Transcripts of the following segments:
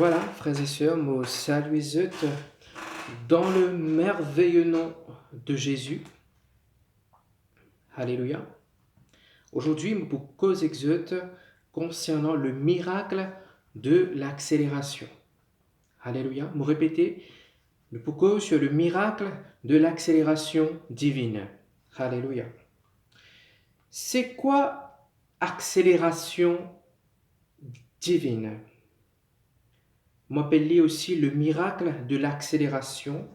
Voilà, frères et sœurs, me saluez dans le merveilleux nom de Jésus. Alléluia. Aujourd'hui, nous vous cause concernant le miracle de l'accélération. Alléluia. Vous répétez, nous vous cause sur le miracle de l'accélération divine. Alléluia. C'est quoi accélération divine? On appelle aussi le miracle de l'accélération.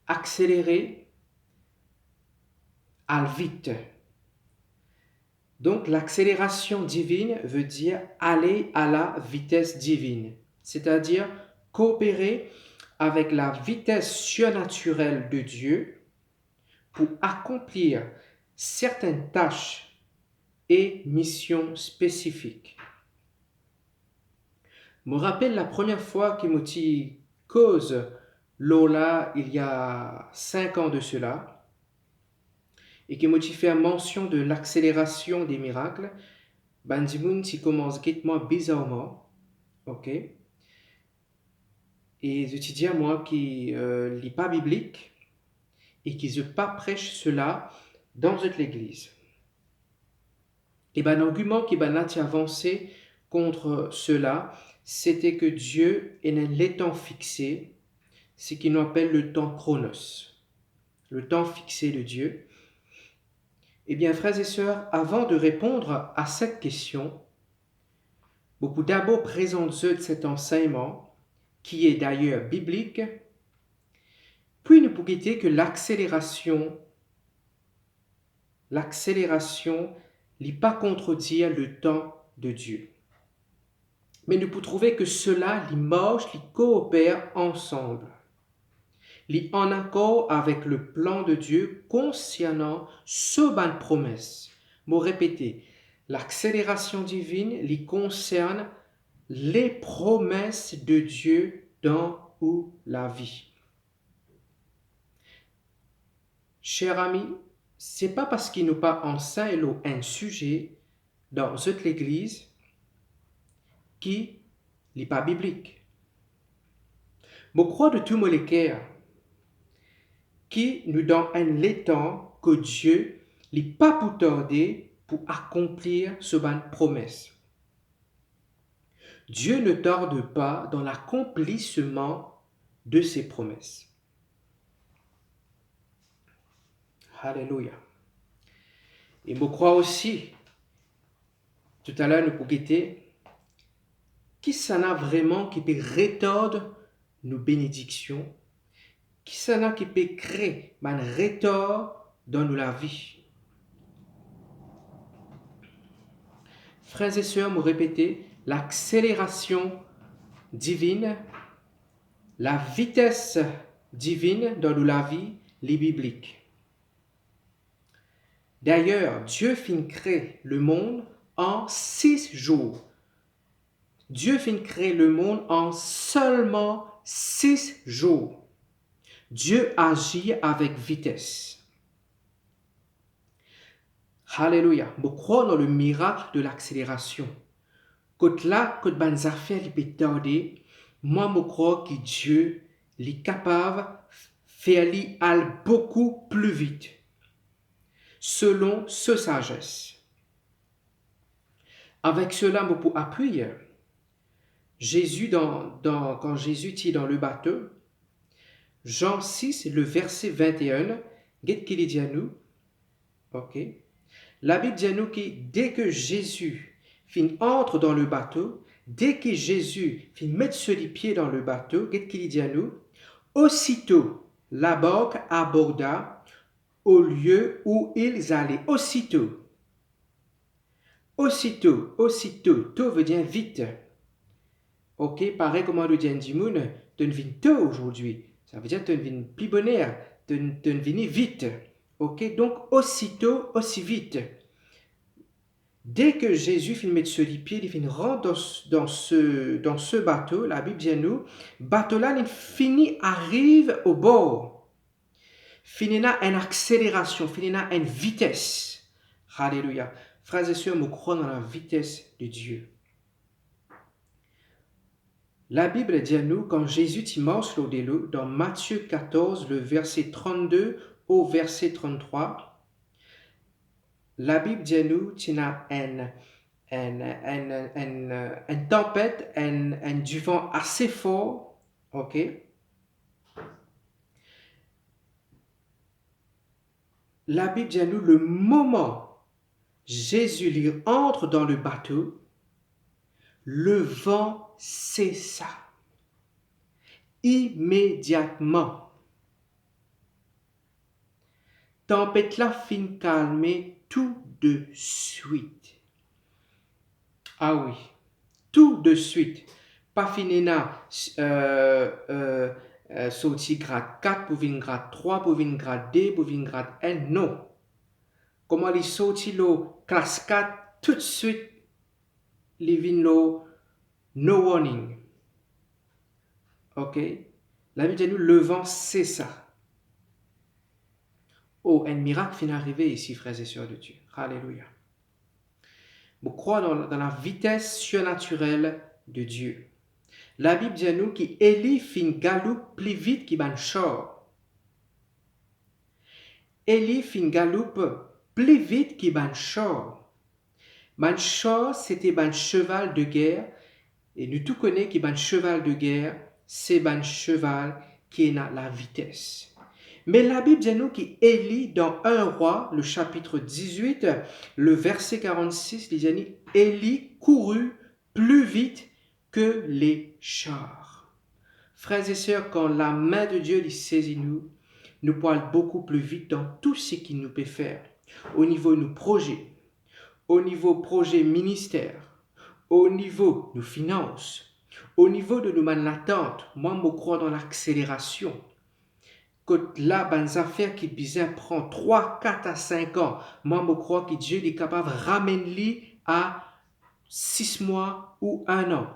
Accélérer à vite. Donc l'accélération divine veut dire aller à la vitesse divine, c'est-à-dire coopérer avec la vitesse surnaturelle de Dieu pour accomplir certaines tâches et missions spécifiques. Je me rappelle la première fois que je cause Lola il y a 5 ans de cela et que je fais mention de l'accélération des miracles. Bandimoun qui commence guettement bizarrement, ok? Et je te dis à moi qui lit pas biblique et qui ne pas prêche cela dans cette l'église. Et ben l'argument qui a avancé contre cela, c'était que Dieu est un temps fixé, ce qu'il nous appelle le temps chronos, le temps fixé de Dieu. Eh bien, frères et sœurs, avant de répondre à cette question, beaucoup d'abord présente cet enseignement, qui est d'ailleurs biblique, puis ne peut quitter que l'accélération n'est pas contredire le temps de Dieu. Mais nous pouvons trouver que cela, les marche, les coopèrent ensemble. Les en accord avec le plan de Dieu concernant ce bonne promesse. Moi répéter, l'accélération divine les concerne les promesses de Dieu dans ou la vie. Chers amis, c'est pas parce qu'il nous pas enseigne un sujet dans cette l'église qui n'est pas biblique. Je crois de tout mon cœur qui nous donne un l'étang que Dieu n'est pas pour tarder pour accomplir ce bonne promesse. Dieu ne tarde pas dans l'accomplissement de ses promesses. Alléluia. Et je crois aussi, tout à l'heure nous pouvons guetter, qui s'en a vraiment qui peut retarder nos bénédictions, qui s'en a qui peut créer un retard dans la vie. Frères et sœurs, me répétez, l'accélération divine, la vitesse divine dans la vie, les bibliques. D'ailleurs, Dieu finit créer le monde en 6 jours. Dieu finit créer le monde en seulement 6 jours. Dieu agit avec vitesse. Alléluia. Je crois dans le miracle de l'accélération. Quand là, quand les affaires peuvent tarder, moi je crois que Dieu est capable de faire aller beaucoup plus vite, selon sa sagesse. Avec cela, je peux appuyer. Jésus, quand Jésus était dans le bateau, Jean 6, le verset 21, qu'est-ce qu'il dit à nous? Ok. La Bible dit à nous que dès que Jésus entre dans le bateau, dès que Jésus met sur les pieds dans le bateau, qu'est-ce qu'il dit à nous? Aussitôt, la barque aborda au lieu où ils allaient. Aussitôt. Aussitôt, tout veut dire vite. Ok, pareil comme on le dit à Ndimoun, tu ne viens tôt aujourd'hui. Ça veut dire que tu ne viens plus bonheur, tu ne viens vite. Ok, donc aussitôt, aussi vite. Dès que Jésus finit sur les pieds, il rentre dans ce bateau, la Bible dit à nous, bateau là, il finit, arrive au bord. Finit là une accélération, finit là une vitesse. Alléluia. Frères et sœurs, nous croyons dans la vitesse de Dieu. La Bible dit à nous, quand Jésus t'immense l'eau dans Matthieu 14, le verset 32 au verset 33, la Bible dit à nous, tu as une tempête, du vent assez fort, ok? La Bible dit à nous, le moment Jésus lui entre dans le bateau, le vent cessa. Immédiatement. Tempête là fin calmer tout de suite. Ah oui, tout de suite. Pas finina sorti grade 4 pour venir grade 3 pour venir grade 2 pour venir grade 1. Non. Comment il sorti l'eau classe 4 tout de suite, il vient l'eau no warning. Ok? La Bible dit nous, le vent cessa. Oh, un miracle vient d'arriver ici, frères et sœurs de Dieu. Alléluia. Je crois dans la vitesse surnaturelle de Dieu. La Bible dit à nous qu'Élie fin galoupe plus vite qu'il ban char. Élie fin galoupe plus vite qu'il ban char. Ban char, c'était ban cheval de guerre. Et nous tous connaissons que ban cheval de guerre, c'est ban cheval qui est dans la vitesse. Mais la Bible dit à nous qu'Élie, dans 1 roi, le chapitre 18, le verset 46, il dit Élie courut plus vite que les chars. Frères et sœurs, quand la main de Dieu les saisit nous pouvons beaucoup plus vite dans tout ce qu'il nous peut faire. Au niveau de nos projets, au niveau projet ministère, au niveau de nos finances, au niveau de nos l'attente. Moi, je crois dans l'accélération. Que là, les affaires qui prend 3, 4 à 5 ans, moi, je crois que Dieu est capable de ramener à 6 mois ou 1 an.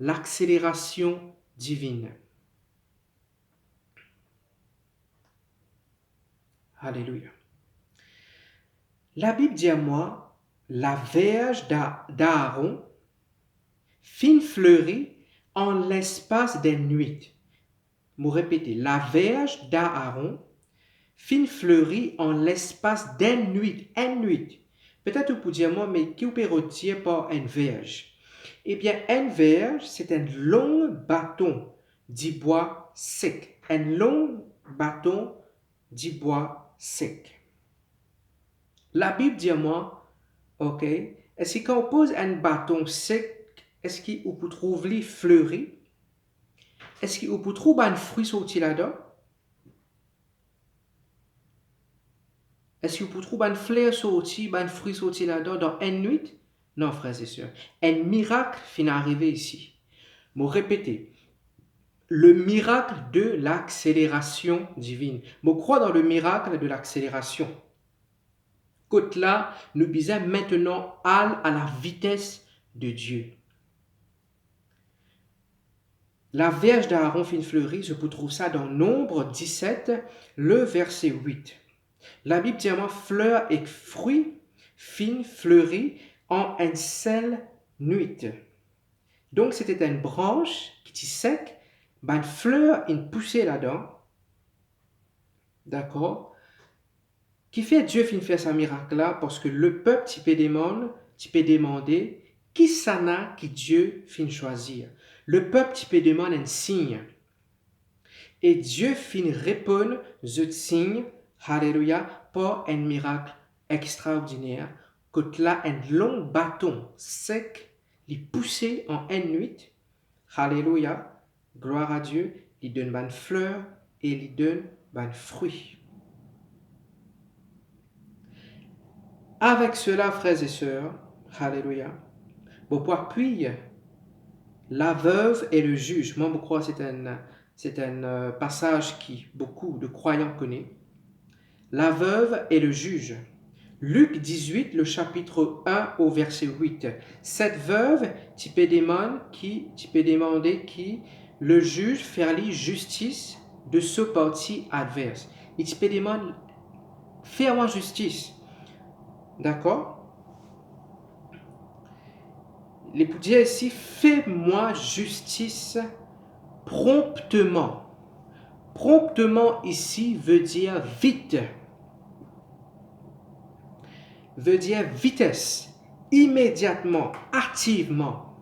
L'accélération divine. Alléluia. La Bible dit à moi, la verge d'Aaron fin fleurie en l'espace d'une nuit. Je répéter, la verge d'Aaron fin fleurie en l'espace d'une nuit. Une nuit. Peut-être vous pouvez dire moi, mais qui vous peut retirer par une verge? Eh bien, une verge, c'est un long bâton du bois sec. Un long bâton du bois sec. La Bible dit à moi, ok, est-ce que quand on pose un bâton sec, est-ce qu'on peut trouver fleuri? Est-ce qu'on peut trouver un fruit sorti là-dedans? Est-ce qu'on peut trouver un fleur sorti, un fruit sorti là-dedans dans une nuit? Non, frères et sœurs. Un miracle finit arriver ici. Je répéter. Le miracle de l'accélération divine. Je crois dans le miracle de l'accélération. Côte là, nous disons maintenant à la vitesse de Dieu. La verge d'Aaron fin fleurie, je peux trouver ça dans Nombre 17, le verset 8. La Bible dit à moi, fleurs et fruits fin fleuris en une seule nuit. Donc c'était une branche qui était sec, une fleur, une poussée là-dedans. D'accord? Qui fait Dieu fin faire ce miracle là parce que le peuple tu peux demander qui ça n'a qui Dieu fin choisir. Le peuple tu peux demander un signe. Et Dieu fin répondre ce signe, alléluia, par un miracle extraordinaire, que là un long bâton sec, il poussé en une nuit, alléluia, gloire à Dieu, il donne une fleur et il donne un fruit. Avec cela, frères et sœurs, alléluia, vous pouvez appuyer la veuve et le juge. Moi, je crois que c'est un passage qui beaucoup de croyants connaissent. La veuve et le juge. Luc 18, le chapitre 1 au verset 8. Cette veuve, tu peux demander qui le juge faire justice de ce parti adverse. Et tu peux demander, fais-moi justice. D'accord? Il peut dire ici, fais-moi justice promptement. Promptement ici veut dire vite, veut dire vitesse, immédiatement, activement.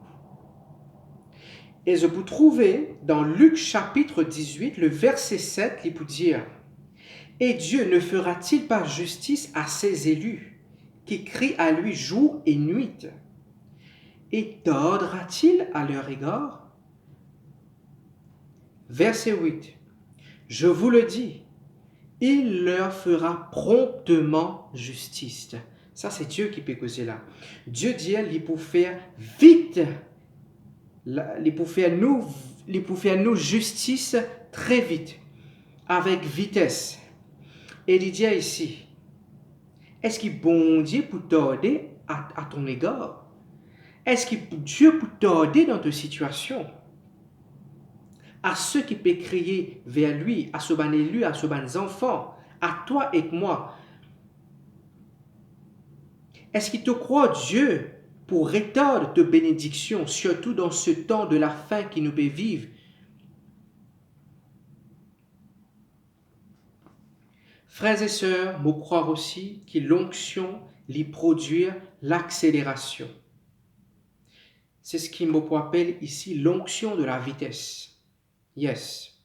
Et je peux trouver dans Luc chapitre 18, le verset 7, il peut dire, et Dieu ne fera-t-il pas justice à ses élus, qui crient à lui jour et nuit, et tordra-t-il à leur égard? Verset 8. Je vous le dis, il leur fera promptement justice. Ça, c'est Dieu qui peut causer là. Dieu dit, il peut faire vite, il peut faire nous justice très vite, avec vitesse. Et il dit ici, est-ce que bon Dieu peut t'aider à ton égard? Est-ce que Dieu peut t'aider dans ta situation? À ceux qui peuvent crier vers lui, à ce ban élu, à ce ban enfants, à toi et moi. Est-ce qu'il te croit Dieu pour rétordre de bénédictions, surtout dans ce temps de la fin qui nous peut vivre? Frères et sœurs, vous croire aussi que l'onction lui produire l'accélération. C'est ce qui me appelle ici l'onction de la vitesse. Yes.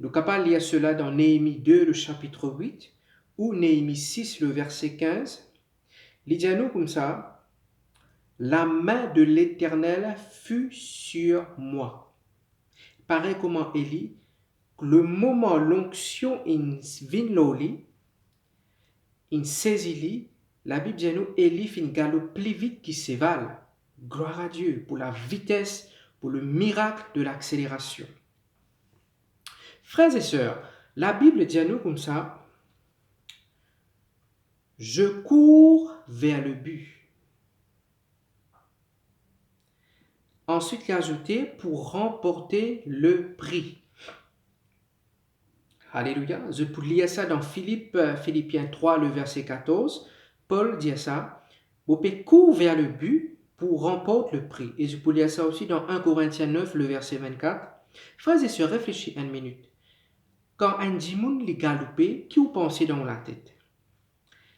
Nous sommes capables de lire cela dans Néhémie 2, le chapitre 8, ou Néhémie 6, le verset 15. Il dit à nous comme ça, la main de l'Éternel fut sur moi. Pareil comment Élie, le moment l'onction in vinloli, in saisit, la Bible dit à nous, Élie fin galope plus vite qu'il s'évale. Gloire à Dieu pour la vitesse, pour le miracle de l'accélération. Frères et sœurs, la Bible dit à nous comme ça, je cours vers le but. Ensuite, il a ajouté pour remporter le prix. Alléluia. Je peux lire ça dans Philippiens 3, le verset 14. Paul dit ça, vous pouvez courir vers le but pour remporter le prix. Et je peux lire ça aussi dans 1 Corinthiens 9, le verset 24. Frères et sœurs, réfléchissez une minute. Quand un dimoun li galopé, qui vous pensez dans la tête?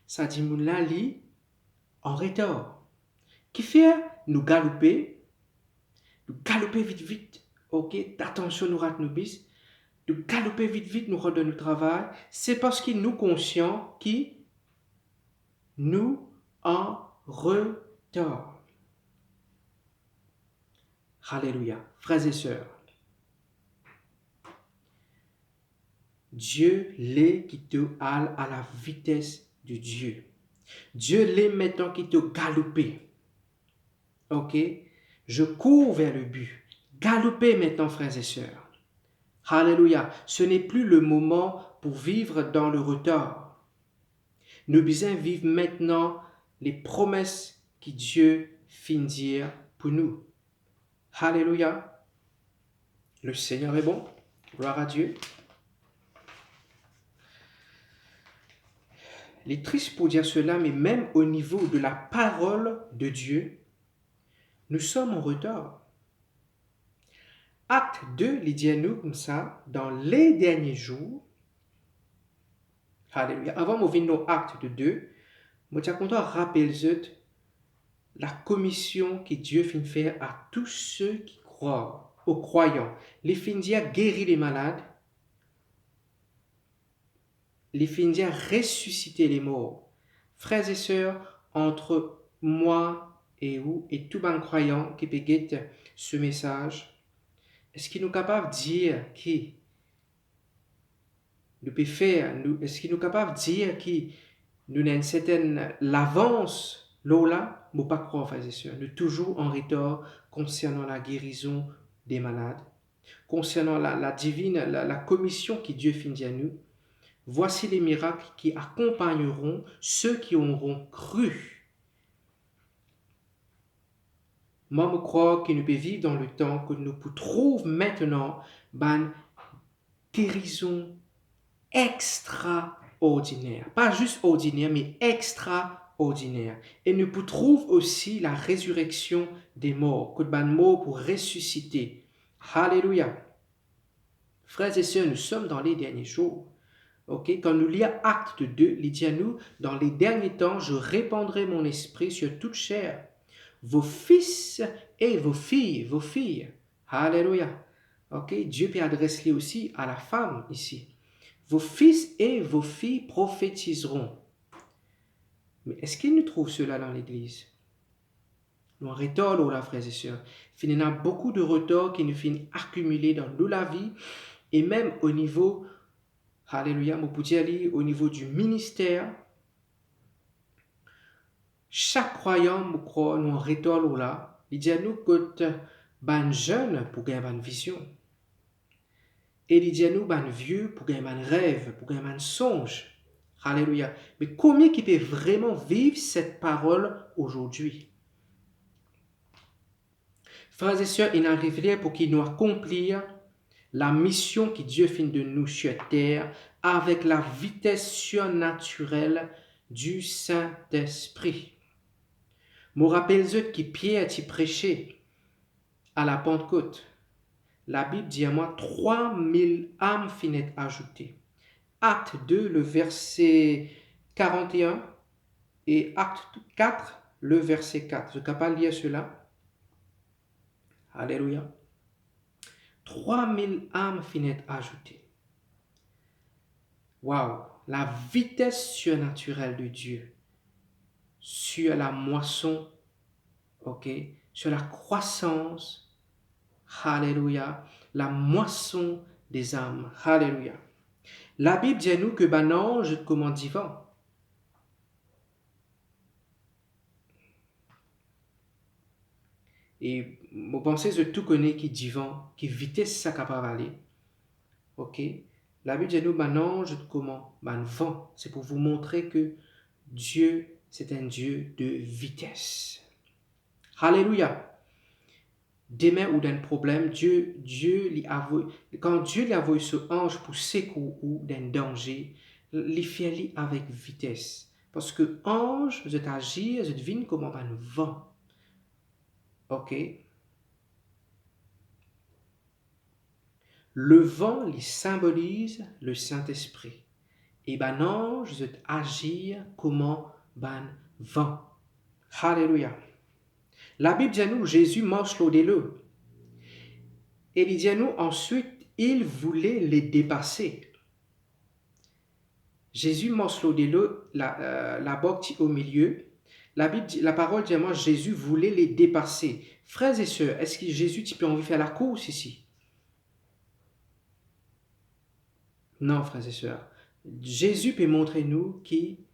Ça dimoun là li en retard. Qui fait nous galoper vite vite, ok, attention nous rate nos bis, de galoper vite vite nous redonne le travail, c'est parce qu'il nous conscient qui nous en retard. Alléluia, frères et sœurs. Dieu l'est qui te hale à la vitesse de Dieu. Dieu l'est maintenant qui te galope. Ok? Je cours vers le but. Galopez maintenant, frères et sœurs. Alléluia. Ce n'est plus le moment pour vivre dans le retard. Nous devons vivre maintenant les promesses que Dieu finit dire pour nous. Alléluia. Le Seigneur est bon. Gloire à Dieu. Il est triste pour dire cela, mais même au niveau de la parole de Dieu, nous sommes en retard. Acte 2, il dit à nous comme ça, dans les derniers jours, alléluia, avant de venir au acte de 2, je suis content de rappeler la commission que Dieu finit faire à tous ceux qui croient, aux croyants. Les finit dire guérir les malades, les finit dire ressusciter les morts. Frères et sœurs, entre moi et vous et tout bon croyant qui peut guetter ce message, est-ce qu'il nous est capable de dire qui nous peut faire, est-ce qu'il nous est capable de dire qui nous avons une certaine l'avance là, mais pas croire, frères et sœurs, nous toujours en retard concernant la guérison des malades, concernant la divine, la commission que Dieu finit à nous. Voici les miracles qui accompagneront ceux qui auront cru. Moi, je crois que nous pouvons vivre dans le temps que nous trouvons maintenant une guérison extraordinaire. Pas juste ordinaire, mais extraordinaire. ordinaire. Et nous trouvons aussi la résurrection des morts, que ban mort pour ressusciter. Alléluia. Frères et sœurs, nous sommes dans les derniers jours. Ok, quand nous lisons Acte 2, il dit à nous, dans les derniers temps, je répandrai mon esprit sur toute chair. Vos fils et vos filles. Alléluia. Ok, Dieu peut adresser aussi à la femme ici. Vos fils et vos filles prophétiseront. Mais est-ce qu'il nous trouve cela dans l'Église? Nous retorts là, frères et sœurs. Il y a beaucoup de retorts qui nous finissent accumuler dans nous la vie et même au niveau, alléluia, au niveau du ministère. Chaque croyant, nous croit, nous retorts là. Il dit à nous que ban jeune pour gagner une vision. Et il dit à nous ban vieux pour gagner un rêve, pour gagner un songe. Alléluia. Mais combien qui peut vraiment vivre cette parole aujourd'hui? Frères et sœurs, il arriverait pour qu'il nous accomplir la mission que Dieu fait de nous sur terre avec la vitesse surnaturelle du Saint-Esprit. Je me rappelle que Pierre a prêché à la Pentecôte. La Bible dit à moi 3000 âmes finissent ajoutées. Acte 2, le verset 41 et Acte 4, le verset 4. Je ne peux pas lire cela. Alléluia. 3000 âmes finissent ajoutées. Waouh! La vitesse surnaturelle de Dieu sur la moisson, ok? Sur la croissance, alléluia, la moisson des âmes, alléluia. La Bible dit à nous que ben ange comment divin. Et vous pensez que tout connaît qui divin, qui vitesse ça capable aller. Ok? La Bible dit à nous ben ange comment? Ben vent. C'est pour vous montrer que Dieu, c'est un Dieu de vitesse. Alléluia. Demain ou d'un problème, quand Dieu lui a envoyé ce ange pour secourir ou d'un danger, il fait avec vitesse. Parce que ange, je t'agis, je devine comment un vent. Ok? Le vent, il symbolise le Saint-Esprit. Et ben ange, je agir comment un vent. Alléluia. La Bible dit à nous, Jésus marche l'eau des l'eau. Et il dit à nous, ensuite, il voulait les dépasser. Jésus marche l'eau des l'eau, la boque au milieu. La parole dit à moi, Jésus voulait les dépasser. Frères et sœurs, est-ce que Jésus peut envie de faire la course ici? Non, frères et sœurs. Jésus peut montrer nous qui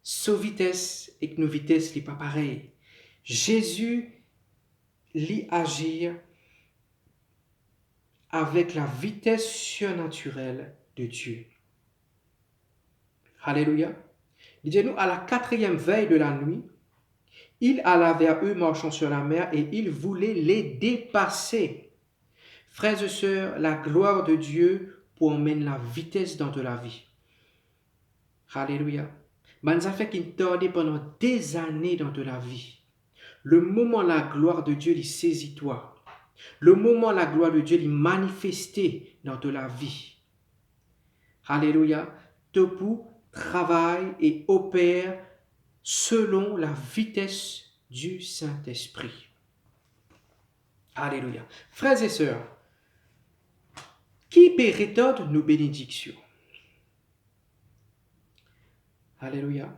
sa vitesse et que nos vitesses n'est pas pareil. Jésus lit agir avec la vitesse surnaturelle de Dieu. Alléluia. Il dit nous, à la 4e veille de la nuit, il alla vers eux marchant sur la mer et il voulait les dépasser. Frères et sœurs, la gloire de Dieu pour emmèner la vitesse dans de la vie. Alléluia. Ça fait qu'il tordait pendant des années dans de la vie. Le moment la gloire de Dieu lui saisit toi. Le moment la gloire de Dieu lui manifestait dans de la vie. Alléluia. Topou travaille et opère selon la vitesse du Saint-Esprit. Alléluia. Frères et sœurs, qui peut rétordre nos bénédictions? Alléluia.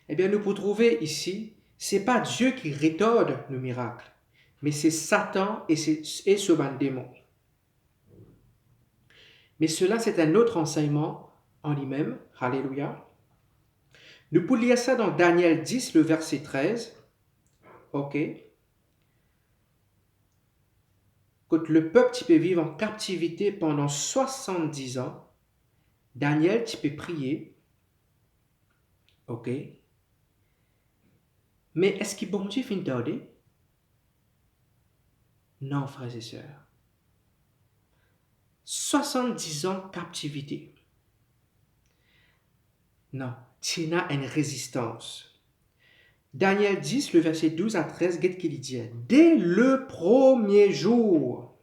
Eh bien, nous pouvons trouver ici, ce n'est pas Dieu qui rétorde nos miracles, mais c'est Satan et ce ban démon. Mais cela, c'est un autre enseignement en lui-même. Alléluia. Nous pouvons lire ça dans Daniel 10, le verset 13. Ok. Quand le peuple peut vivre en captivité pendant 70 ans, Daniel peut prier. Ok. Mais est-ce que bon Dieu finit tarder? Non, frères et sœurs. 70 ans captivité. Non, tu as une résistance. Daniel 10, le verset 12 à 13, qu'est-ce qu'il dit? Dès le premier jour,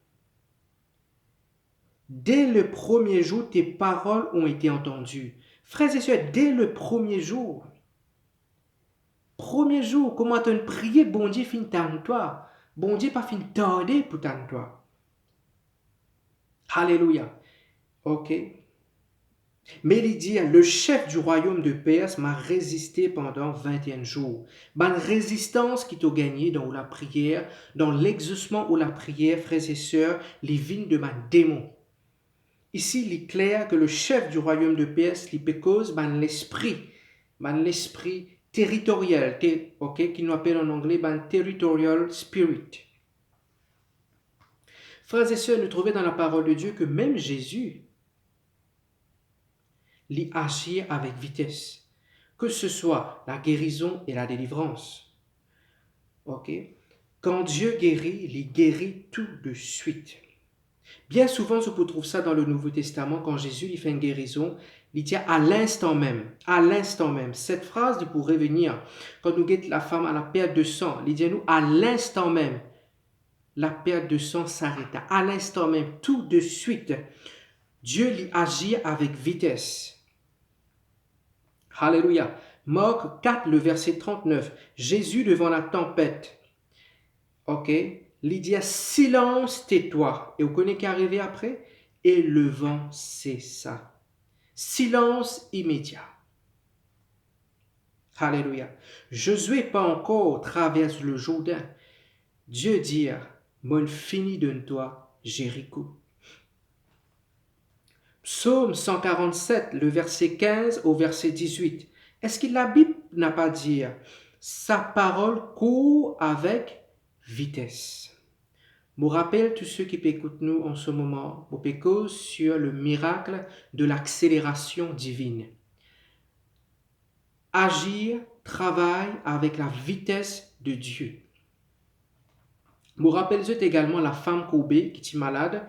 tes paroles ont été entendues. Frères et sœurs, dès le premier jour, comment tu prié, bon Dieu fin t'en toi. Bon Dieu pas fin tarder pour t'en toi. Alléluia. Ok. Mais il dit, le chef du royaume de Perse m'a résisté pendant 21 jours. Une résistance qui t'a gagné dans la prière, dans l'exaucement ou la prière, frères et sœurs, les vignes de ma démon. Ici, il est clair que le chef du royaume de Perse, il peut cause l'esprit territorial, ok, qui nous appelle en anglais territorial spirit. Frères et sœurs, nous trouvons dans la parole de Dieu que même Jésus, il agit avec vitesse, que ce soit la guérison et la délivrance. Ok? Quand Dieu guérit, il guérit tout de suite. Bien souvent, on peut trouver ça dans le Nouveau Testament, quand Jésus il fait une guérison, il dit à l'instant même, à l'instant même. Cette phrase pour revenir, quand nous guettons la femme à la perte de sang, il dit à nous, à l'instant même, la perte de sang s'arrêta. À l'instant même, tout de suite, Dieu lui agit avec vitesse. Alléluia. Marc 4, le verset 39. Jésus devant la tempête. Ok? Il dit silence, tais-toi. Et vous connaissez qui est arrivé après? Et le vent cessa. Silence immédiat. Alléluia. Josué pas encore traverse le Jourdain. Dieu dit, mon fini de toi, Jéricho. Psaume 147, le verset 15 au verset 18. Est-ce que la Bible n'a pas dit sa parole court avec vitesse? Je rappelle tous ceux qui écoutent nous en ce moment, vous pécos sur le miracle de l'accélération divine. Agir, travail avec la vitesse de Dieu. Je rappelle également la femme courbée qui est malade.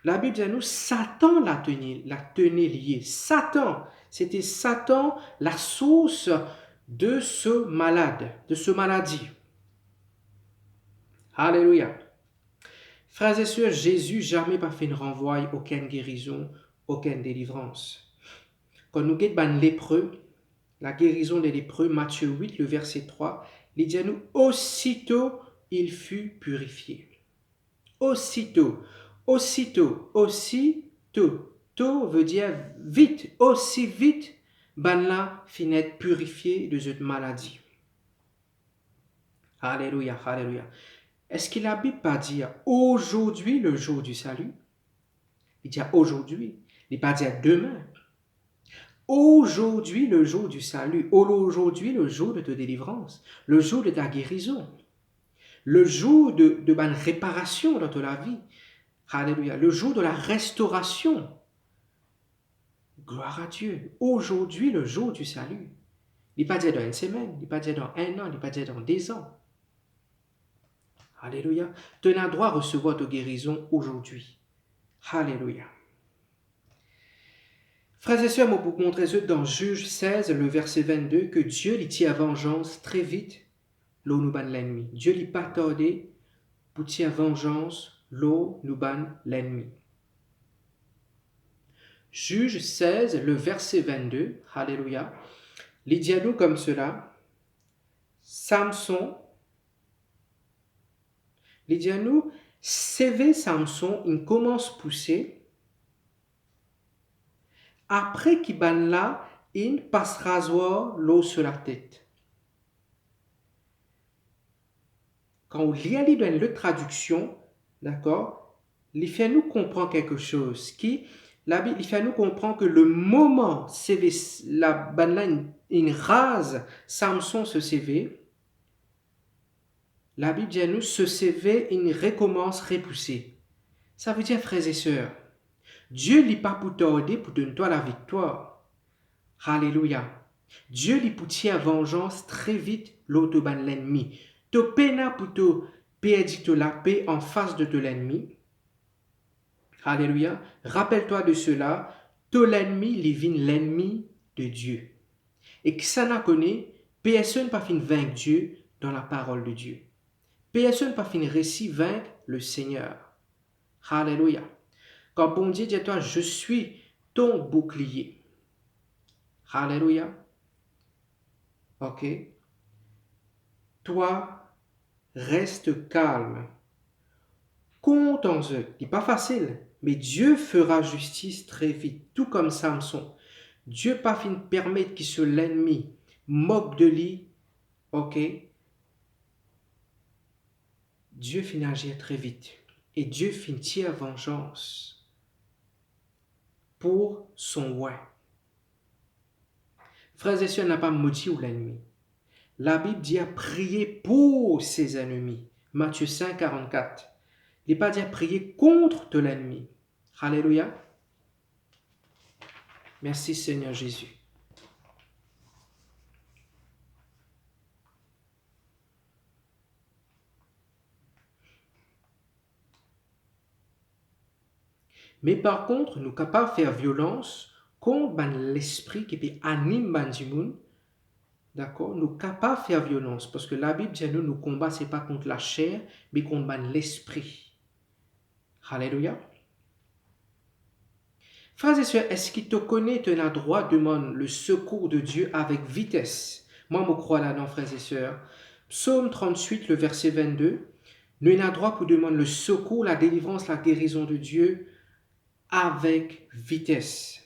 La Bible dit à nous, Satan la tenait liée. C'était Satan la source de ce malade, de ce maladie. Alléluia. Frères et sœurs, Jésus jamais pas fait une renvoi, aucune guérison, aucune délivrance. Quand nous guettons lépreux, la guérison des lépreux, Matthieu 8, le verset 3, il dit à nous, aussitôt il fut purifié. Aussitôt. Tôt veut dire vite, aussi vite, là finit purifié de cette maladie. Alléluia, alléluia. Est-ce que la Bible pas dire aujourd'hui le jour du salut? Il dit aujourd'hui, il pas dire demain. Aujourd'hui le jour du salut, aujourd'hui le jour de ta délivrance, le jour de ta guérison, le jour de réparation dans ta vie. Alléluia. Le jour de la restauration. Gloire à Dieu. Aujourd'hui, le jour du salut. Il n'est pas dit dans une semaine, il n'est pas dit dans un an, il n'est pas dit dans 10 ans. Alléluia. Tu as droit à recevoir ta guérison aujourd'hui. Alléluia. Frères et sœurs, moi pour montrer ça dans Juge 16, le verset 22, que Dieu lui tient vengeance très vite, l'eau nous banne l'ennemi. Dieu lui pas tardé pour tirer vengeance, l'eau nous banne l'ennemi. Juge 16, le verset 22, alléluia, les dialogues comme cela, Samson, les dialogues, CV Samson, il commence à pousser, après qu'il banne là, il passe rasoir l'eau sur la tête. Quand on lit dans la traduction, d'accord, il fait nous comprendre quelque chose qui la Bible, il fait nous comprendre que le moment CV, la banane, une rase, Samson se CV, la Bible dit à nous, ce CV, il recommence repousser. Ça veut dire, frères et sœurs, Dieu n'est pas pour t'aider pour donner toi la victoire. Alléluia. Dieu lui pour tirer vengeance très vite l'autre ban l'ennemi. Tu peine pour te perdre la paix en face de l'ennemi. Alléluia. Rappelle-toi de cela. Ton ennemi, il vient l'ennemi de Dieu. Et qui ça n'a connu, personne pas fin vaincre Dieu dans la parole de Dieu. Personne pas fin réussi vaincre le Seigneur. Alléluia. Quand bon Dieu dit à toi, je suis ton bouclier. Alléluia. Ok. Toi, reste calme. Compte en eux. Ce n'est pas facile, mais Dieu fera justice très vite, tout comme Samson. Dieu pas fin permettre que ce l'ennemi moque de lui. Ok. Dieu finit agir très vite. Et Dieu finit tirer vengeance pour son ouais. Frères et sœurs, n'a pas maudit ou l'ennemi. La Bible dit à prier pour ses ennemis. Matthieu 5, 44. Il n'est pas dit à prier contre l'ennemi. Alléluia. Merci Seigneur Jésus. Mais par contre, nous sommes capables de faire violence contre l'esprit qui peut animer les gens. D'accord? Nous sommes capables de faire violence parce que la Bible dit nous combat, ce n'est pas contre la chair, mais contre l'esprit. Alléluia. Frères et sœurs, est-ce qu'il te connaît, tu as droit de demander le secours de Dieu avec vitesse? Moi, je crois là-dedans, frères et sœurs. Psaume 38, le verset 22. Nous avons droit pour demander le secours, la délivrance, la guérison de Dieu avec vitesse.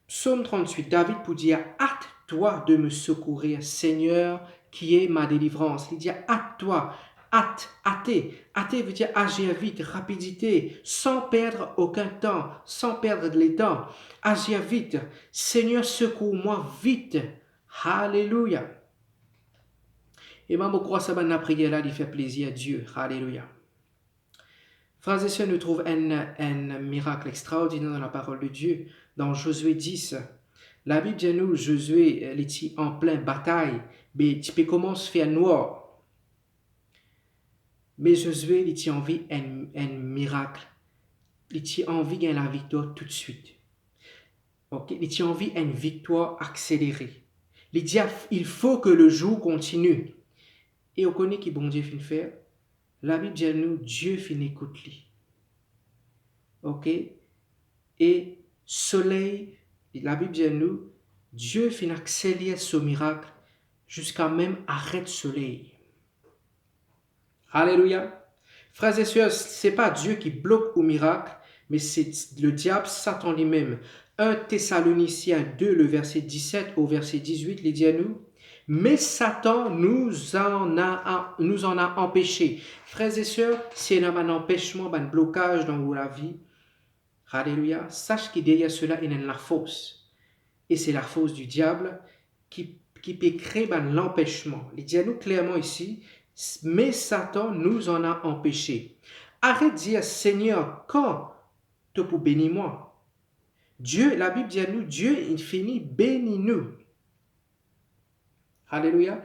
Psaume 38, David pour dire, hâte-toi de me secourir, Seigneur, qui est ma délivrance. Il dit, hâte-toi, hâter veut dire agir vite, rapidité, sans perdre aucun temps, sans perdre les temps. Agir vite, Seigneur, secours-moi vite. Alléluia. Et moi, je crois que ça va prière là, il fait plaisir à Dieu. Alléluia. Frères et sœurs, nous trouvons un miracle extraordinaire dans la parole de Dieu. Dans Josué 10, la Bible dit nous, Josué est en pleine bataille, mais tu peux commencer à faire noir. Mais Josué, il a envie un miracle. Il a envie de la victoire tout de suite. Okay? Il a envie d'une victoire accélérée. Il dit, il faut que le jour continue. Et on connaît qui bon Dieu finit faire. La Bible dit nous, Dieu finit écoute lui. Ok? Et soleil, la Bible dit nous, Dieu finit accélérer ce miracle jusqu'à même arrêter soleil. Alléluia. Frères et sœurs, ce n'est pas Dieu qui bloque au miracle, mais c'est le diable, Satan lui-même. 1 Thessaloniciens 2, le verset 17 au verset 18, il dit à nous, mais Satan nous en a empêché. Frères et sœurs, s'il y a un empêchement, un blocage dans la vie, alléluia, sache que derrière cela, il y a la force. Et c'est la force du diable qui peut créer l'empêchement. Il dit à nous clairement ici, mais Satan nous en a empêché. Arrête de dire, Seigneur, quand tu peux bénir moi? Dieu, la Bible dit à nous, Dieu infini bénit nous. Alléluia.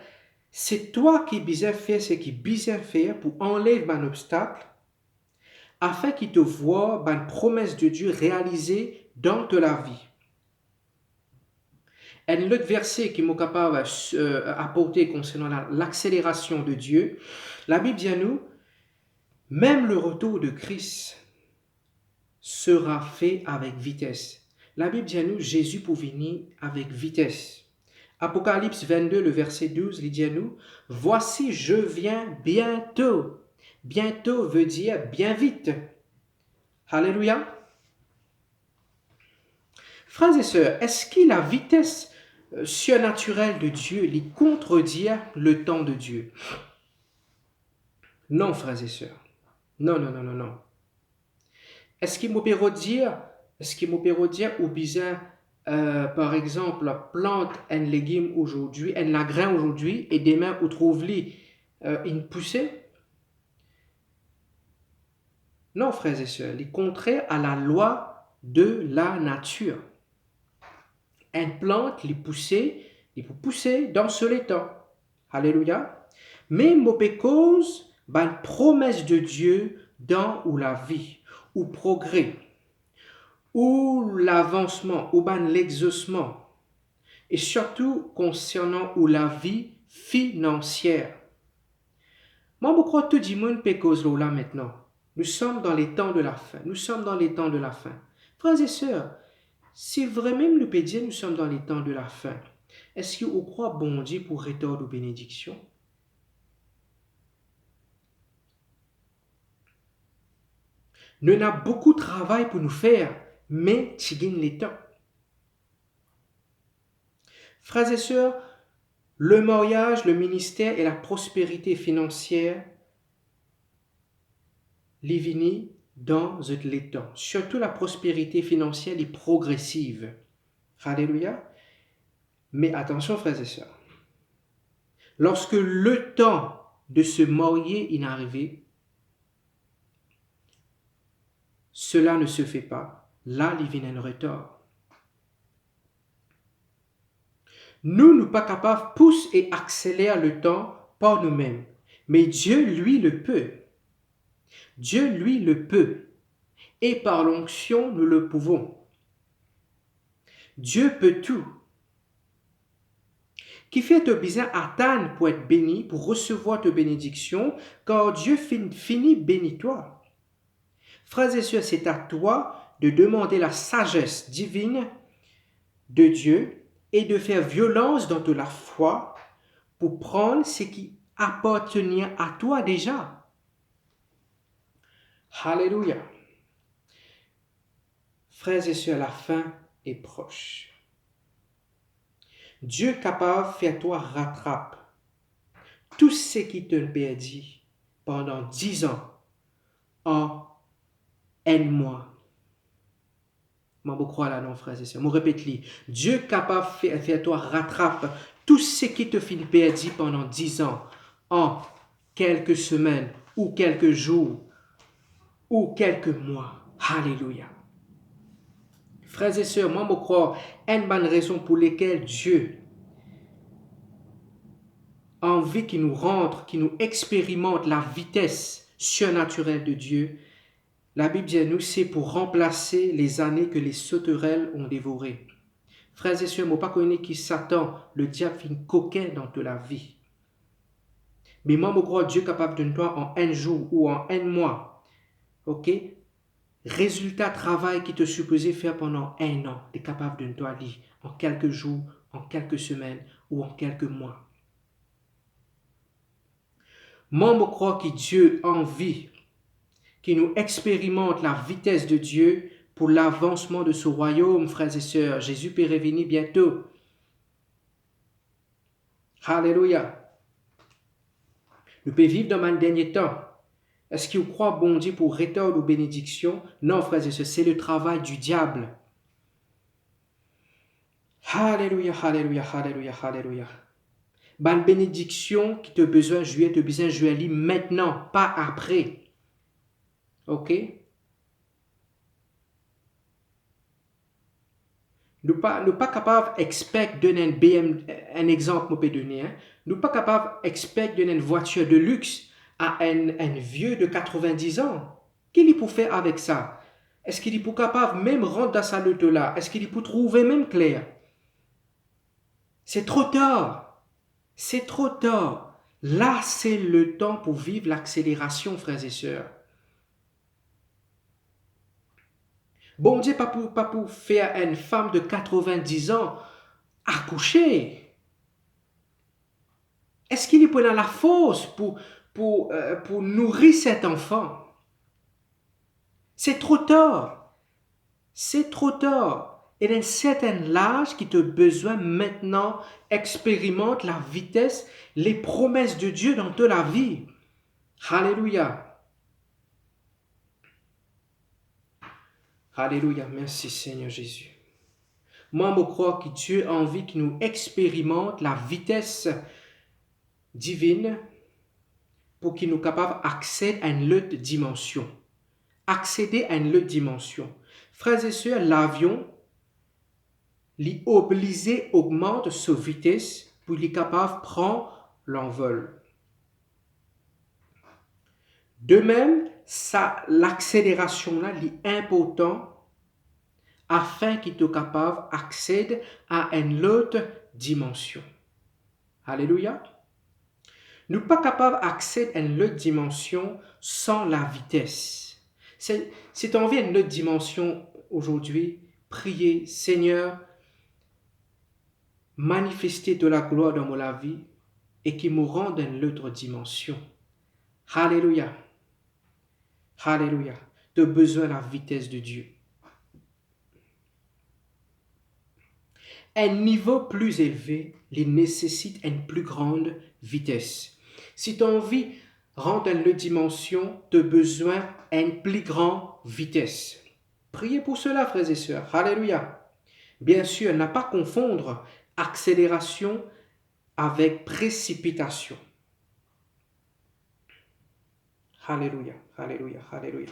C'est toi qui besoin faire ce qui besoin faire pour enlever un obstacle afin qu'il te voie une promesse de Dieu réalisée dans ta vie. Un autre verset qui m'est capable d'apporter concernant l'accélération de Dieu, la Bible dit à nous, même le retour de Christ sera fait avec vitesse. La Bible dit à nous, Jésus pour venir avec vitesse. Apocalypse 22, le verset 12, il dit à nous, voici je viens bientôt. Bientôt veut dire bien vite. Alléluia. Frères et sœurs, est-ce que la vitesse surnaturelle de Dieu lui contredit le temps de Dieu? Non, frères et sœurs. Non. Est-ce qu'il m'opère dire ou bien par exemple, plante un légume aujourd'hui, un grain aujourd'hui, et demain, on trouve une poussée? Non, frères et sœurs, il est contraire à la loi de la nature. Une plante, il peut pousser dans ce temps. Alléluia. Mais il cause une promesse de Dieu dans ou la vie, ou progrès, ou l'avancement, ou l'exaucement. et surtout concernant ou la vie financière. Moi, je crois que tout le monde peut causer là maintenant. Nous sommes dans les temps de la fin. Nous sommes dans les temps de la fin. Frères et sœurs, si vraiment nous peut dire nous sommes dans les temps de la fin, est-ce que vous croyez bon Dieu pour retour de bénédiction? Nous avons beaucoup de travail pour nous faire, mais tu gagnes les temps. Frères et sœurs, le mariage, le ministère et la prospérité financière, les viennent dans les temps. Surtout la prospérité financière est progressive. Alléluia. Mais attention, frères et sœurs. Lorsque le temps de se marier est arrivé, cela ne se fait pas. Là, il vient un retard. Nous ne sommes pas capables de pousser et accélérer le temps par nous-mêmes. Mais Dieu, lui, le peut. Dieu, lui, le peut. Et par l'onction, nous le pouvons. Dieu peut tout. Qui fait te besoin attendre pour être béni, pour recevoir ta bénédiction, car Dieu finit béni toi. Frères et sœurs, c'est à toi de demander la sagesse divine de Dieu et de faire violence dans la foi pour prendre ce qui appartenait à toi déjà. Alléluia. Frères et sœurs, la fin est proche. Dieu est capable de faire toi rattrape tout ce qui te perdit pendant 10 ans en un mois. Je crois là, non, frères et sœurs. Je répète-le. Dieu est capable de faire toi rattrape tout ce qui te fait perdre pendant 10 ans en quelques semaines ou quelques jours ou quelques mois. Alléluia. Frères et sœurs, moi, je crois une bonne raison pour laquelle Dieu a envie qu'il nous rentre, qu'il nous expérimente la vitesse surnaturelle de Dieu. La Bible dit à nous, c'est pour remplacer les années que les sauterelles ont dévorées. Frères et sœurs, je ne pas connaître qui Satan, le diable, fait une coquin dans toute la vie. Mais moi, je crois que Dieu est capable de toi en un jour ou en un mois. Ok? Résultat travail qui te supposait faire pendant un an, tu es capable de toi lire en quelques jours, en quelques semaines ou en quelques mois. Moi, je crois que Dieu a envie qu'il nous expérimente la vitesse de Dieu pour l'avancement de ce royaume, frères et sœurs. Jésus peut revenir bientôt. Alléluia. Nous pouvons vivre dans un dernier temps. Est-ce que vous croyez bon Dieu pour retour ou bénédiction? Non, frères et sœurs, c'est le travail du diable. Alléluia, alléluia, alléluia, alléluia. Bonne bénédiction qui te besoin de jouer maintenant, pas après. Ok? Nous pas capable d'expecter donner un exemple, je peux donner. Nous pas capable d'expecter donner une voiture de luxe à un vieux de 90 ans. Qu'est-ce qu'il peut faire avec ça? Est-ce qu'il est pour capable même rentrer dans sa lutte là? Est-ce qu'il peut trouver même clair? C'est trop tard. C'est trop tard. Là, c'est le temps pour vivre l'accélération, frères et sœurs. Bon Dieu, pas pour faire une femme de 90 ans accoucher. Est-ce qu'il est pour dans la force pour nourrir cet enfant? C'est trop tard. C'est trop tard. Et d'un certain âge qui te besoin maintenant expérimente la vitesse, les promesses de Dieu dans toute la vie. Alléluia. Alléluia. Merci Seigneur Jésus. Moi, je crois que Dieu a envie que nous expérimente la vitesse divine pour qu'il nous capable d'accéder à une autre dimension. Accéder à une autre dimension. Frères et sœurs, l'avion, l'obligé augmente sa vitesse pour qu'il capable de prendre l'envol. De même, l'accélération là est importante afin qu'il soit capable d'accéder à une autre dimension. Alléluia. Nous pas capables d'accéder à une autre dimension sans la vitesse. Si tu as envie d'une autre dimension aujourd'hui, priez, Seigneur, manifester de la gloire dans ma vie et qui me rende une autre dimension. Alléluia. Alléluia. Tu as besoin de la vitesse de Dieu. Un niveau plus élevé, il nécessite une plus grande vitesse. Si tu as envie de rendre une dimension, tu as besoin d'une plus grande vitesse. Priez pour cela, frères et sœurs. Alléluia. Bien sûr, ne pas confondre accélération avec précipitation. Alléluia, alléluia, alléluia.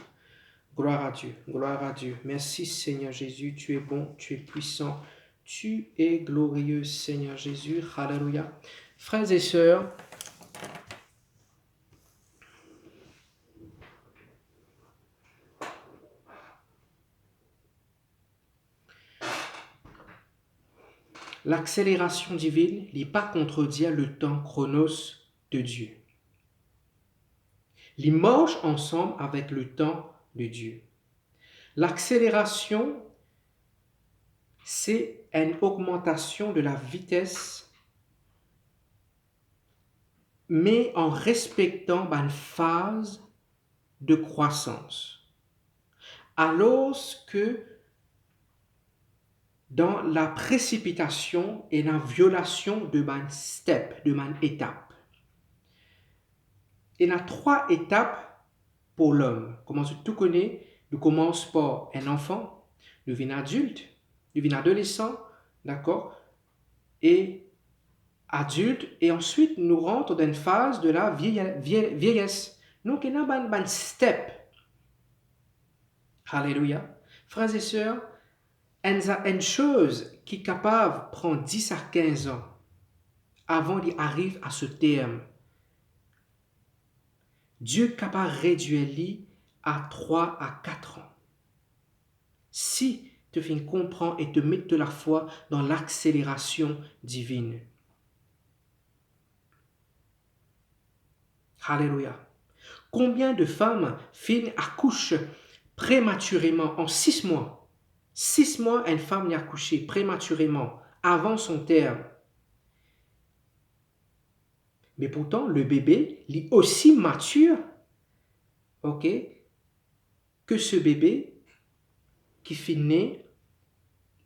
Gloire à Dieu, gloire à Dieu. Merci Seigneur Jésus, tu es bon, tu es puissant, tu es glorieux Seigneur Jésus. Alléluia. Frères et sœurs, l'accélération divine n'est pas contredire le temps chronos de Dieu. Il marche ensemble avec le temps de Dieu. L'accélération, c'est une augmentation de la vitesse, mais en respectant une phase de croissance. Alors que dans la précipitation et la violation de ma step, de ma étape. Il y a 3 étapes pour l'homme. Comme tout connaît, nous commençons par un enfant, nous devenons adulte, nous devenons adolescent, d'accord, et adulte, et ensuite nous rentrons dans une phase de la vieillesse. Donc il y a un step. Alléluia. Frères et sœurs, une chose qui est capable de prendre 10 à 15 ans avant d'arriver à ce terme. Dieu est capable de réduire à 3 à 4 ans. Si tu viens comprendre et te mettre de la foi dans l'accélération divine. Alléluia. Combien de femmes accouchent prématurément en 6 mois? 6 mois, une femme y a accouché prématurément avant son terme. Mais pourtant, le bébé est aussi mature, ok, que ce bébé qui finit né,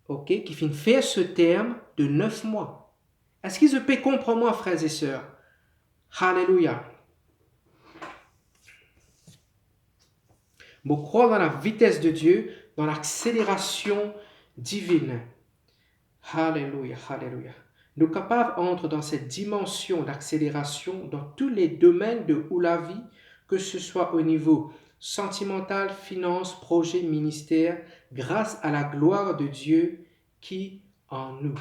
ok, qui finit faire ce terme de 9 mois. Est-ce qu'ils se peut comprendre, moi, frères et sœurs? Alléluia. Je crois dans la vitesse de Dieu, dans l'accélération divine. Alléluia, alléluia. Nous sommes capables d'entrer dans cette dimension d'accélération dans tous les domaines de la vie, que ce soit au niveau sentimental, finance, projet, ministère, grâce à la gloire de Dieu qui en nous.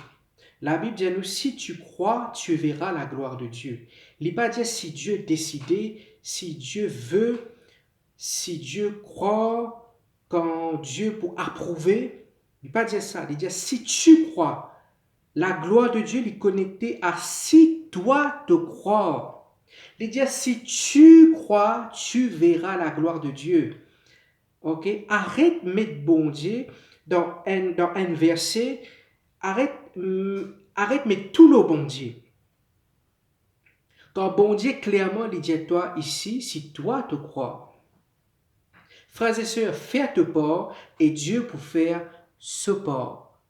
La Bible dit à nous, si tu crois, tu verras la gloire de Dieu. Il n'est pas dit si Dieu a décidé, si Dieu veut, si Dieu croit, quand Dieu pour approuver. Il n'est pas dit ça. Il dit si tu crois, la gloire de Dieu est connectée à si toi te crois. Il dit si tu crois, tu verras la gloire de Dieu. Ok? Arrête de mettre bon Dieu dans un verset. Arrête de mettre tout le bon Dieu. Quand bon Dieu clairement il dit à toi ici, si toi te crois. Frères et sœurs, faites part et Dieu pour faire ce part.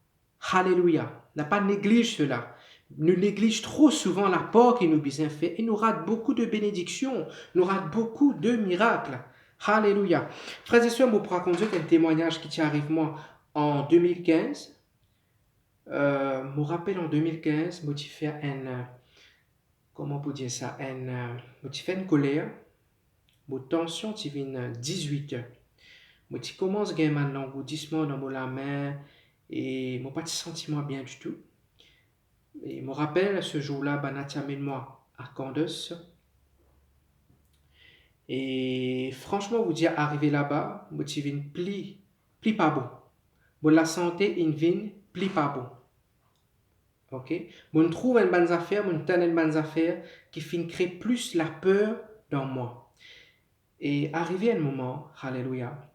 Alléluia. N'a pas négligé cela. Nous négligeons trop souvent la part qu'il nous a fait et nous rate beaucoup de bénédictions, nous rate beaucoup de miracles. Alléluia. Frères et sœurs, je vous raconter un témoignage qui arrive moi en 2015. Je me rappelle en 2015, je fait comment pour dire ça, je fait une colère, une tension qui vient 18. Je commence à gagner un engourdissement dans la main et je pas de sentiment bien du tout. Et je me rappelle ce jour-là, Natia amène moi à Candace. Et franchement, vous dire, arrivé là-bas, je viens pli pas bon. Pour la santé, il vient pli pas bon. Ok? On trouve une bonne affaire, on tente une bonne affaire qui finit créer plus la peur dans moi. Et arrivé à un moment, alléluia,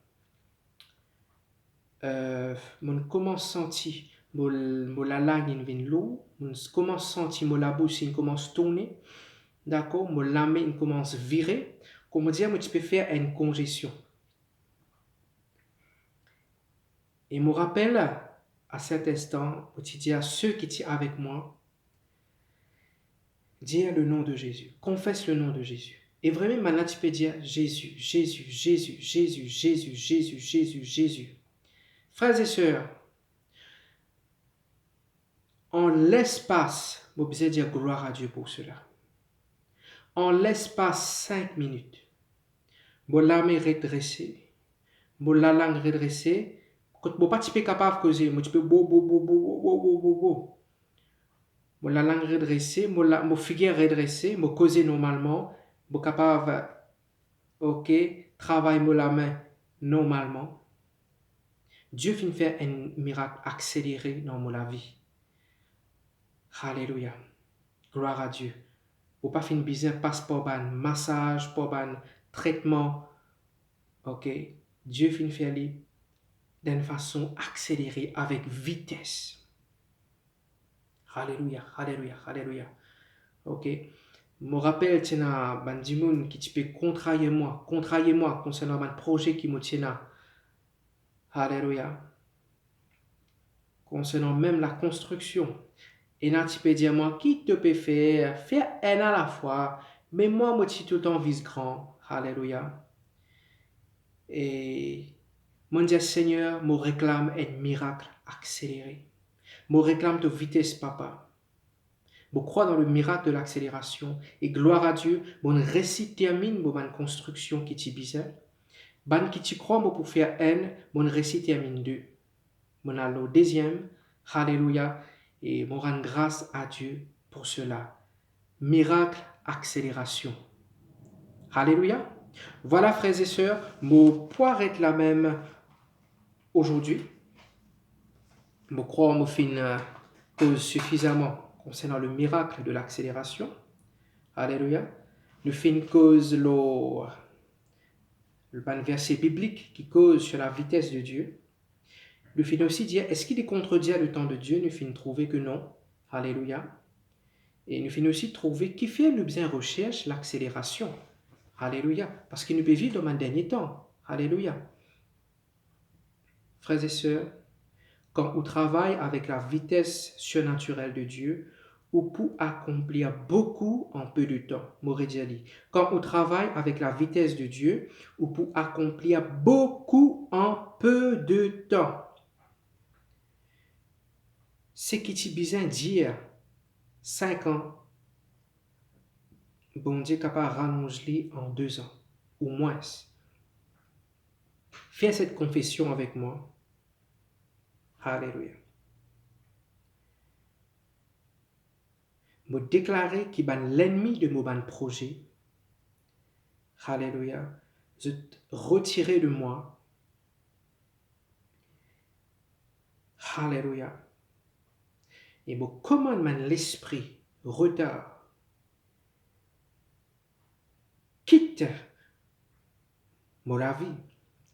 on commence à sentir la langue in vient l'eau, on commence à sentir la bouche il commence à tourner, d'accord, la main commence à virer, comment dire, tu peux faire une congestion. Et me rappelle à cet instant, tu dis à ceux qui sont avec moi, dis le nom de Jésus, confesse le nom de Jésus. Et vraiment, maintenant, tu peux dire Jésus, Jésus, Jésus, Jésus, Jésus, Jésus, Jésus, Jésus. Frères et sœurs, en l'espace, vous pouvez dire gloire à Dieu pour cela. En l'espace 5 minutes, vous l'âme redressée, vous la langue redressée, vous pas capable de causer, vous peux la langue redressée, mon figure redressée, mon causer normalement, vous capable, ok, travailler la main normalement. Dieu finit faire un miracle accéléré dans ma vie. Alléluia. Gloire à Dieu. Ou pas fin besoin passe pour un massage, pour un traitement. Ok. Dieu finit faire d'une façon accélérée, avec vitesse. Alléluia, alléluia, alléluia. Ok. Me rappelle, tu as un qui peut contrailler moi concernant un projet qui me tient. Alléluia. Concernant même la construction. Et là, tu peux dire, moi, qui te peut faire un à la fois, mais moi, je suis tout le temps vise grand. Alléluia. Et mon Dieu Seigneur, me réclame un miracle accéléré. Me réclame de vitesse, papa. Je crois dans le miracle de l'accélération. Et gloire à Dieu, mon récit termine mon construction qui t'y bizarre. Ban qui t'y croit, pour faire un, mon récit termine deux. Mon allo deuxième, alléluia, et mon rend grâce à Dieu pour cela. Miracle, accélération. Alléluia. Voilà, frères et sœurs, mon poire est la même aujourd'hui. Je crois que je cause suffisamment concernant le miracle de l'accélération. Alléluia. Le fin cause le verset biblique qui cause sur la vitesse de Dieu. Le fin aussi dire, est-ce qu'il est contredit le temps de Dieu? Nous fin trouver que non. Alléluia. Et nous fin aussi trouver qui fait le bien recherche l'accélération. Alléluia. Parce qu'il nous peut vivre dans un dernier temps. Alléluia. Frères et sœurs, quand on travaille avec la vitesse surnaturelle de Dieu, on peut accomplir beaucoup en peu de temps. Morédiali. Quand on travaille avec la vitesse de Dieu, on peut accomplir beaucoup en peu de temps. Ce qui est besoin de dire 5 ans, bon Dieu est capable de rallonger en 2 ans, ou moins. Fais cette confession avec moi. Alléluia. Me déclarer qu'il est l'ennemi de mon projet. Alléluia. Je retirer de moi. Alléluia. Et me commande l'esprit retard. Quitte mon vie.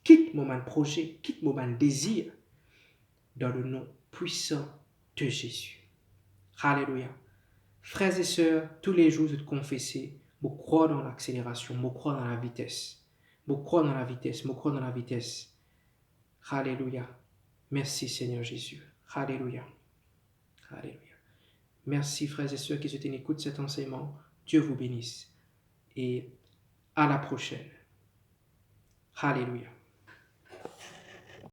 Quitte mon projet. Quitte mon désir. Dans le nom puissant de Jésus. Alléluia. Frères et sœurs, tous les jours, je te confesser, je crois dans l'accélération, je crois dans la vitesse. Je crois dans la vitesse, je crois dans la vitesse. Alléluia. Merci Seigneur Jésus. Alléluia. Alléluia. Merci frères et sœurs qui se écoutent cet enseignement. Dieu vous bénisse. Et à la prochaine. Alléluia.